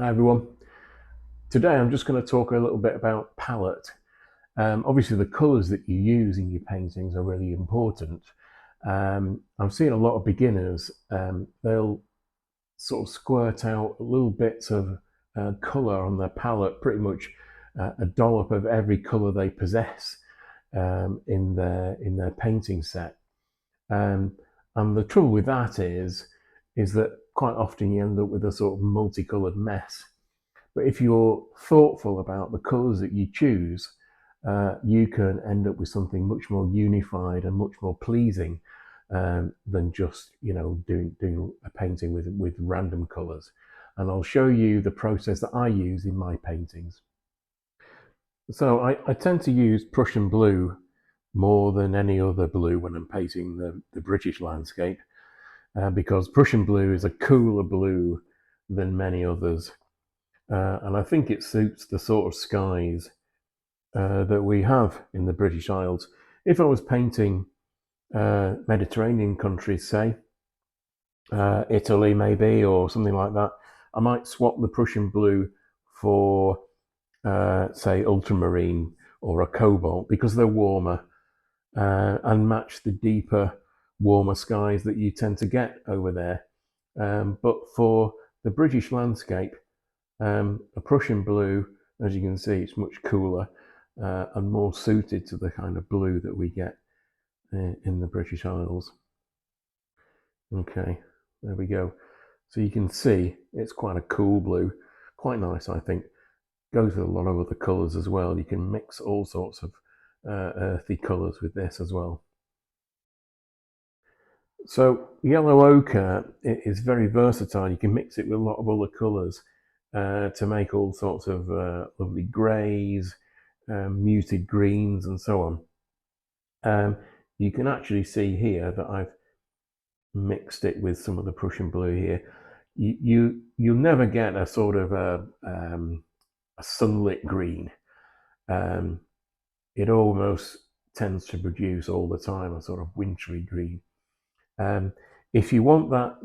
Hi everyone. Today I'm just going to talk a little bit about palette. Obviously the colours that you use in your paintings are really important. I'm seeing a lot of beginners, they'll sort of squirt out little bits of colour on their palette, pretty much a dollop of every colour they possess in their painting set. Um, and the trouble with that is that quite often you end up with a sort of multicoloured mess. But if you're thoughtful about the colours that you choose, you can end up with something much more unified and much more pleasing than just doing a painting with random colours. And I'll show you the process that I use in my paintings. So I tend to use Prussian blue more than any other blue when I'm painting the British landscape, because Prussian blue is a cooler blue than many others. And I think it suits the sort of skies that we have in the British Isles. If I was painting Mediterranean countries, say Italy maybe, or something like that, I might swap the Prussian blue for, say, ultramarine or a cobalt, because they're warmer and match the deeper, warmer skies that you tend to get over there. But for the British landscape, a Prussian blue, as you can see, it's much cooler and more suited to the kind of blue that we get in the British Isles. Okay, there we go. So you can see it's quite a cool blue, quite nice, I think. Goes with a lot of other colours as well. You can mix all sorts of earthy colours with this as well. So yellow ochre is very versatile. You can mix it with a lot of other colours to make all sorts of lovely greys, muted greens, and so on. You can actually see here that I've mixed it with some of the Prussian blue here. You'll never get a sort of a sunlit green. Um, it almost tends to produce all the time a sort of wintry green. Um, if you want that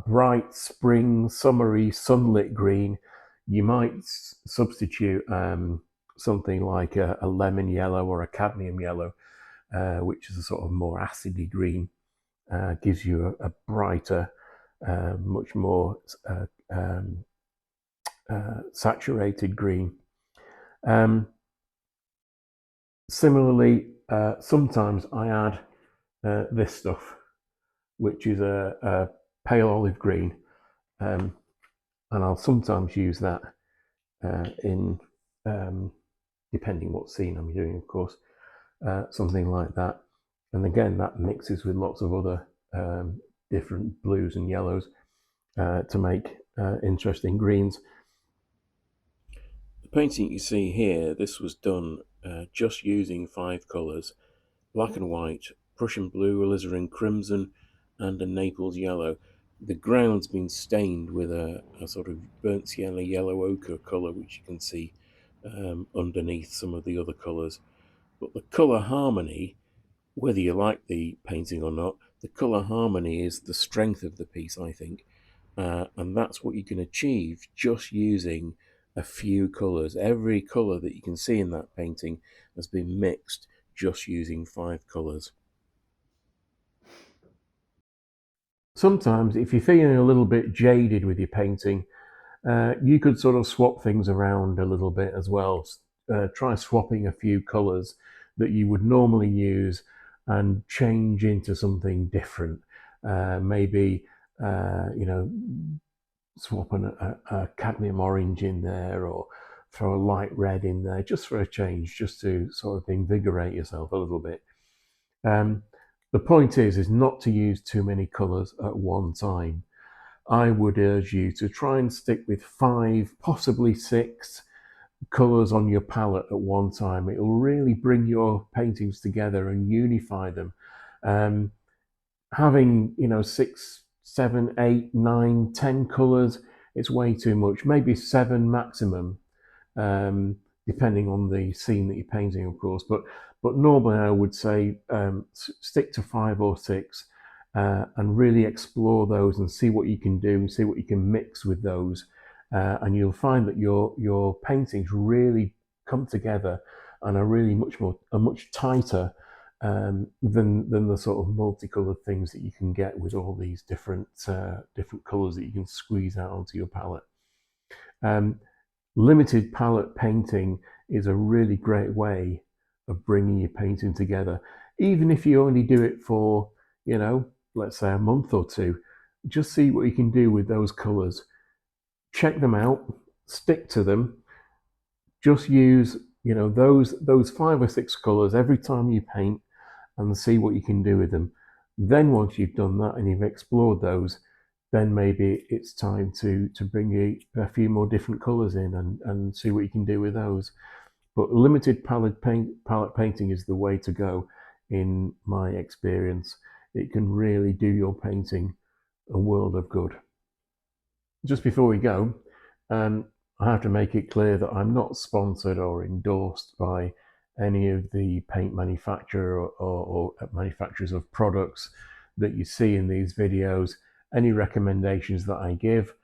bright spring, summery, sunlit green, you might substitute something like a lemon yellow or a cadmium yellow, which is a sort of more acidy green. Gives you a brighter, much more saturated green. Um, Similarly, sometimes I add this stuff, which is a pale olive green, and I'll sometimes use that in, depending what scene I'm doing, of course, something like that. And again, that mixes with lots of other different blues and yellows to make interesting greens. The painting you see here, this was done just using 5 colours: black and white, Prussian blue, alizarin crimson, and a Naples yellow. The ground's been stained with a sort of burnt yellow ochre colour, which you can see underneath some of the other colours. But the colour harmony, whether you like the painting or not, the colour harmony is the strength of the piece, I think. And that's what you can achieve just using a few colours. Every colour that you can see in that painting has been mixed just using 5 colours. Sometimes, if you're feeling a little bit jaded with your painting, you could sort of swap things around a little bit as well. Try swapping a few colours that you would normally use and change into something different. Maybe, swap a cadmium orange in there, or throw a light red in there, just for a change, just to sort of invigorate yourself a little bit. Um, the point is not to use too many colours at one time. I would urge you to try and stick with 5, possibly 6 colours on your palette at one time. It will really bring your paintings together and unify them. Having 6, 7, 8, 9, 10 colours, it's way too much. Maybe 7 maximum, depending on the scene that you're painting, of course. But normally I would say stick to 5 or 6 and really explore those and see what you can do and see what you can mix with those. and you'll find that your paintings really come together and are really much tighter than the sort of multicolored things that you can get with all these different colors that you can squeeze out onto your palette. Limited palette painting is a really great way of bringing your painting together, even if you only do it for, let's say a month or two. Just see what you can do with those colors. Check them out, stick to them. Just use, those 5 or 6 colors every time you paint, and see what you can do with them. Then once you've done that and you've explored those, then maybe it's time to bring a few more different colors in and see what you can do with those. But limited palette painting is the way to go, in my experience. It can really do your painting a world of good. Just before we go, I have to make it clear that I'm not sponsored or endorsed by any of the paint manufacturer or manufacturers of products that you see in these videos. Any recommendations that I give,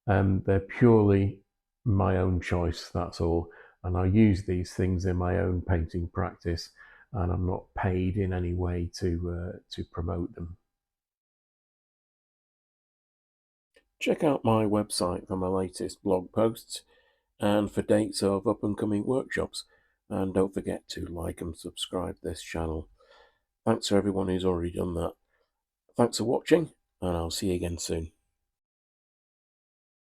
they're purely my own choice, that's all. And I use these things in my own painting practice, and I'm not paid in any way to promote them. Check out my website for my latest blog posts and for dates of up and coming workshops. And don't forget to like and subscribe this channel. Thanks to everyone who's already done that. Thanks for watching, and I'll see you again soon.